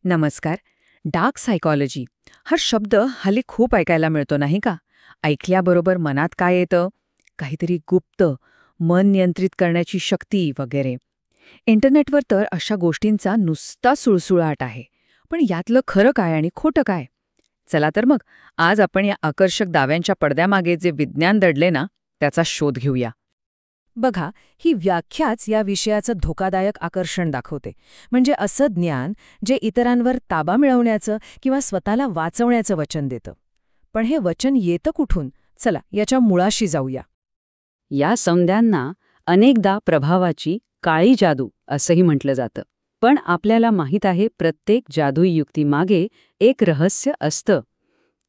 नमस्कार. Dark psychology हा शब्द हल्ली खूप ऐकायला मिळतो नाही का? ऐकल्याबरोबर मनात काय येतं? काहीतरी गुप्त, मन नियंत्रित करण्याची शक्ती वगैरे. इंटरनेटवर तर अशा गोष्टींचा नुसता सुळसुळाट आहे. पण यातलं खरं काय आणि खोटं काय? चला तर मग आज आपण या आकर्षक दाव्यांच्या पडद्यामागे जे विज्ञान दडले ना, त्याचा शोध घेऊया. बघा, ही व्याख्याच या विषयाचं धोकादायक आकर्षण दाखवते. म्हणजे असं ज्ञान जे इतरांवर ताबा मिळवण्याचं किंवा स्वतःला वाचवण्याचं वचन देतं. पण हे वचन येतं कुठून? चला याच्या मुळाशी जाऊया. या संज्ञांना अनेकदा प्रभावाची काळी जादू असंही म्हटलं जातं. पण आपल्याला माहीत आहे, प्रत्येक जादुई युक्तीमागे एक रहस्य असतं.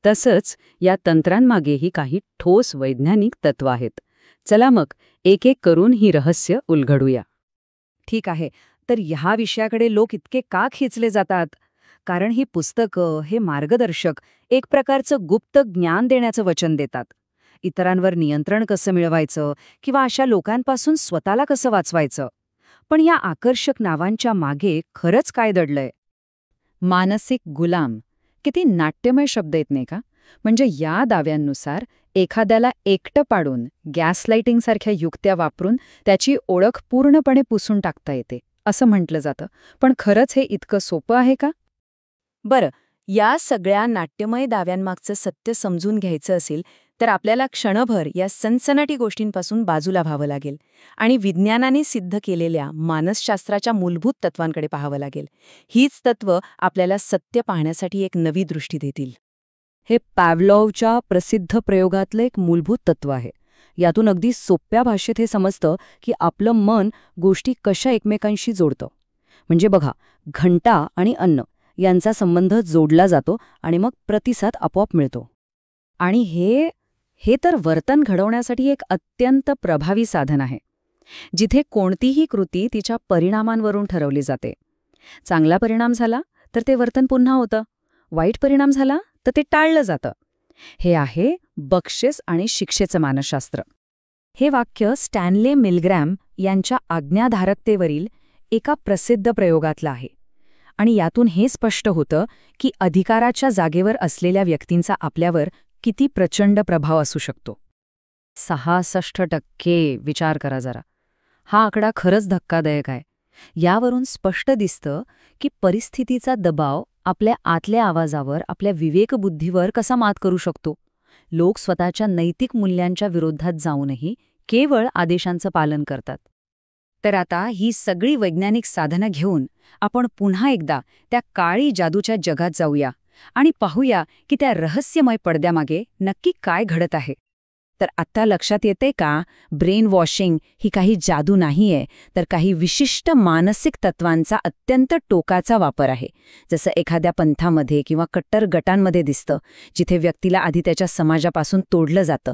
तसंच या तंत्रांमागेही काही ठोस वैज्ञानिक तत्त्व आहेत. चला मग एक एक करून ही रहस्य उलगडूया. ठीक आहे, तर ह्या विषयाकडे लोक इतके का खेचले जातात? कारण ही पुस्तकं, हे मार्गदर्शक एक प्रकारचं गुप्त ज्ञान देण्याचं वचन देतात. इतरांवर नियंत्रण कसं मिळवायचं किंवा अशा लोकांपासून स्वतःला कसं वाचवायचं. पण या आकर्षक नावांच्या मागे खरंच काय दडलंय? मानसिक गुलाम. किती नाट्यमय शब्द येत नाही का? म्हणजे या दाव्यांनुसार एखाद्याला एकटं पाडून गॅसलाइटिंगसारख्या युक्त्या वापरून त्याची ओळख पूर्णपणे पुसून टाकता येते असं म्हटलं जातं. पण खरंच हे इतकं सोपं आहे का? बरं, या सगळ्या नाट्यमय दाव्यांमागचं सत्य समजून घ्यायचं असेल तर आपल्याला क्षणभर या सनसनाटी गोष्टींपासून बाजूला व्हावं लागेल आणि विज्ञानाने सिद्ध केलेल्या मानसशास्त्राच्या मूलभूत तत्वांकडे पाहावं लागेल. हीच तत्त्व आपल्याला सत्य पाहण्यासाठी एक नवी दृष्टी देतील. हे पॅव्लॉवच्या प्रसिद्ध प्रयोगातलं एक मूलभूत तत्व आहे. यातून अगदी सोप्या भाषेत हे समजतं की आपलं मन गोष्टी कशा एकमेकांशी जोडतं. म्हणजे बघा, घंटा आणि अन्न यांचा संबंध जोडला जातो आणि मग प्रतिसाद आपोआप मिळतो. आणि हे तर वर्तन घडवण्यासाठी एक अत्यंत प्रभावी साधन आहे. जिथे कोणतीही कृती तिच्या परिणामांवरून ठरवली जाते. चांगला परिणाम झाला तर ते वर्तन पुन्हा होतं, वाईट परिणाम झाला तर ते टाळलं जातं. हे आहे बक्षीस आणि शिक्षेचं मानसशास्त्र. हे वाक्य स्टॅनले मिलग्रॅम यांच्या आज्ञाधारकतेवरील एका प्रसिद्ध प्रयोगातलं आहे. आणि यातून हे स्पष्ट होतं की अधिकाराच्या जागेवर असलेल्या व्यक्तींचा आपल्यावर किती प्रचंड प्रभाव असू शकतो. 66% विचार करा जरा. हा आकडा खरंच धक्कादायक आहे. यावरून स्पष्ट दिसतं की परिस्थितीचा दबाव आपल्या आतल्या आवाजावर, आपल्या विवेकबुद्धीवर कसा मात करू शकतो. लोक स्वतःच्या नैतिक मूल्यांच्या विरोधात जाऊनही केवळ आदेशांचं पालन करतात. तर आता ही सगळी वैज्ञानिक साधनं घेऊन आपण पुन्हा एकदा त्या काळी जादूच्या जगात जाऊया आणि पाहूया की त्या रहस्यमय पडद्यामागे नक्की काय घडत आहे. तर आता लक्षात येते का, ब्रेन वॉशिंग ही काही जादू नाहीये, तर काही विशिष्ट मानसिक तत्वांचा अत्यंत टोकाचा वापर आहे. जसं एखाद्या पंथामध्ये किंवा कट्टर गटांमध्ये दिसतं, जिथे व्यक्तीला आधी त्याच्या समाजापासून तोडलं जातं.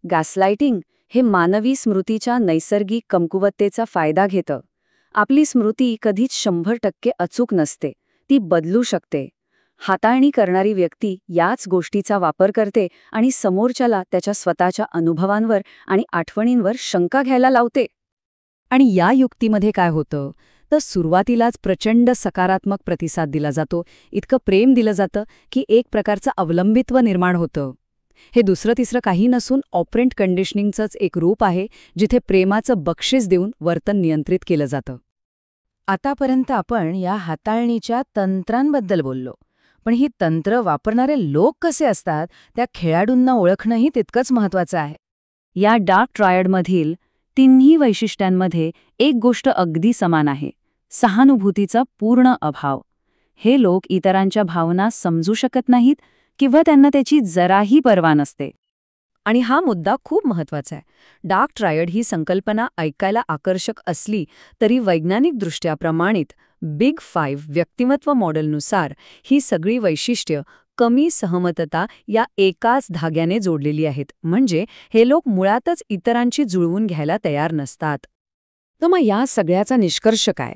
गॅसलाइटिंग हे मानवी स्मृतीच्या नैसर्गिक कमकुवततेचा फायदा घेतं. आपली स्मृती कधीच 100% अचूक नसते, ती बदलू शकते. हाताळणी करणारी व्यक्ती याच गोष्टीचा वापर करते आणि समोरच्याला त्याच्या स्वतःच्या अनुभवांवर आणि आठवणींवर शंका घ्यायला लावते. आणि या युक्तीमध्ये काय होतं तर सुरुवातीलाच प्रचंड सकारात्मक प्रतिसाद दिला जातो, इतकं प्रेम दिलं जातं की एक प्रकारचं अवलंबित्व निर्माण होतं. हे दुसरं तिसरं काही नसून ऑपरेंट कंडिशनिंगचंच एक रूप आहे, जिथे प्रेमाचं बक्षीस देऊन वर्तन नियंत्रित केलं जातं. आतापर्यंत आपण या हाताळणीच्या तंत्रांबद्दल बोललो. पण ही तंत्र वापरणारे लोक कसे असतात, त्या खेळाडूंना ओळखणंही तितकंच महत्त्वाचं आहे. या डार्क ट्रायडमधील तिन्ही वैशिष्ट्यांमध्ये एक गोष्ट अगदी समान आहे: सहानुभूतीचा पूर्ण अभाव. हे लोक इतरांच्या भावना समजू शकत नाहीत किंवा त्यांना त्याची जराही पर्वा नसते. आणि हा मुद्दा खूप महत्त्वाचा आहे. डार्क ट्रायड ही संकल्पना ऐकायला आकर्षक असली तरी वैज्ञानिकदृष्ट्या प्रमाणित बिग 5 व्यक्तिमत्व मॉडेलनुसार ही सगळी वैशिष्ट्य कमी सहमतता या एकाच धाग्याने जोडलेली आहेत. म्हणजे हे लोक मुळातच इतरांची जुळवून घ्यायला तयार नसतात. तर मग या सगळ्याचा निष्कर्ष काय?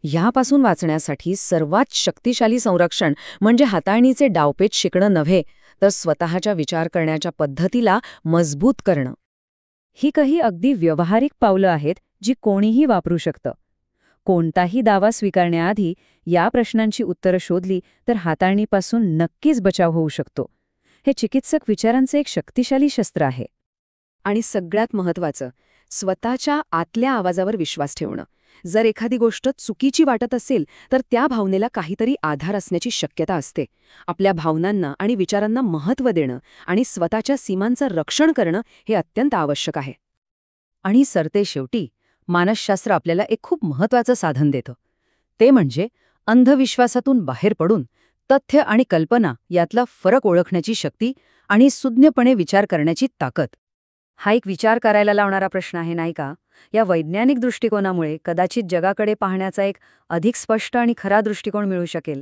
ह्यापासून वाचण्यासाठी सर्वात शक्तिशाली संरक्षण म्हणजे हाताळणीचे डावपेच शिकणं नव्हे, तर स्वतःच्या विचार करण्याच्या पद्धतीला मजबूत करणं. ही काही अगदी व्यावहारिक पावलं आहेत जी कोणीही वापरू शकतं. कोणताही दावा स्वीकारण्याआधी या प्रश्नांची उत्तरं शोधली तर हाताळणीपासून नक्कीच बचाव होऊ शकतो. हे चिकित्सक विचारांचे एक शक्तिशाली शस्त्र आहे. आणि सगळ्यात महत्त्वाचं, स्वतःच्या आतल्या आवाजावर विश्वास ठेवणं. जर एखादी गोष्ट चुकीची वाटत असेल तर त्या भावनेला काहीतरी आधार असण्याची शक्यता असते. आपल्या भावनांना आणि विचारांना महत्त्व देणं आणि स्वतःच्या सीमांचं रक्षण करणं हे अत्यंत आवश्यक आहे. आणि सरते शेवटी मानसशास्त्र आपल्याला एक खूप महत्त्वाचं साधन देतं. ते म्हणजे अंधविश्वासातून बाहेर पडून तथ्य आणि कल्पना यातला फरक ओळखण्याची शक्ती आणि सुज्ञपणे विचार करण्याची ताकद. हा एक विचार करायला लावणारा प्रश्न आहे, नाही का? या वैज्ञानिक दृष्टिकोनामुळे कदाचित जगाकडे पाहण्याचा एक अधिक स्पष्ट आणि खरा दृष्टिकोन मिळू शकेल.